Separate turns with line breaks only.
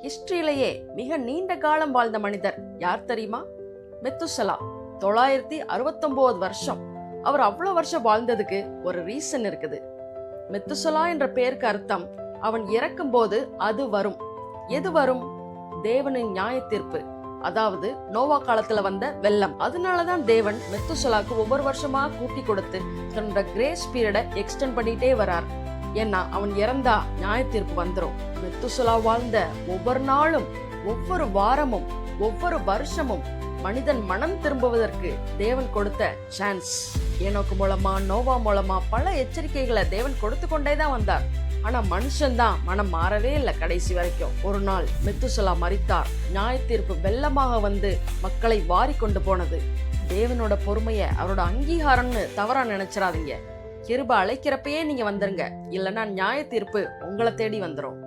ஹிஸ்டரியிலேயே மிக நீண்ட காலம் வாழ்ந்த மனிதர் யார் தெரியுமா? மெத்துசலா. 969 வருஷம். அவர் அவ்வளவு வருஷம் வாழ்ந்ததுக்கு ஒரு ரீசன் இருக்குது. மெத்துசலா என்ற பெயருக்கு அர்த்தம் அவன் இறக்கும் போது அது வரும். எது வரும்? தேவனின் நியாய தீர்ப்பு. அதாவது நோவா காலத்துல வந்த வெள்ளம். அதனாலதான் தேவன் மெத்துசலாக்கு ஒவ்வொரு வருஷமா கூட்டி கொடுத்து தன்னோட கிரேஸ் பீரியட எக்ஸ்டெண்ட் பண்ணிட்டே வரார். ஏன்னா அவன் இறந்தா நியாய தீர்ப்பு வந்துரும். மெத்துசலா வாழ்ந்த ஒவ்வொரு நாளும், ஒவ்வொரு வாரமும், ஒவ்வொரு வருஷமும் மனிதன் மனம் திரும்புவதற்கு தேவன் கொடுத்த சான்ஸ். ஏனோக்கு மூலமா, நோவா மூலமா பல எச்சரிக்கைகளை தேவன் கொடுத்து கொண்டேதான் வந்தார். ஆனா மனுஷன்தான் மனம் மாறவே இல்லை கடைசி வரைக்கும். ஒரு நாள் மெத்துசலா மரித்தார். நியாய தீர்ப்பு வெள்ளமாக வந்து மக்களை வாரி கொண்டு போனது. தேவனோட பொறுமைய, அவரோட அங்கீகாரம்னு தவறா நினைச்சிடாதீங்க. கிருபை அழைக்கிறப்பயே நீங்க வந்துருங்க, இல்லைன்னா நியாய தீர்ப்பு உங்களை தேடி வந்துரும்.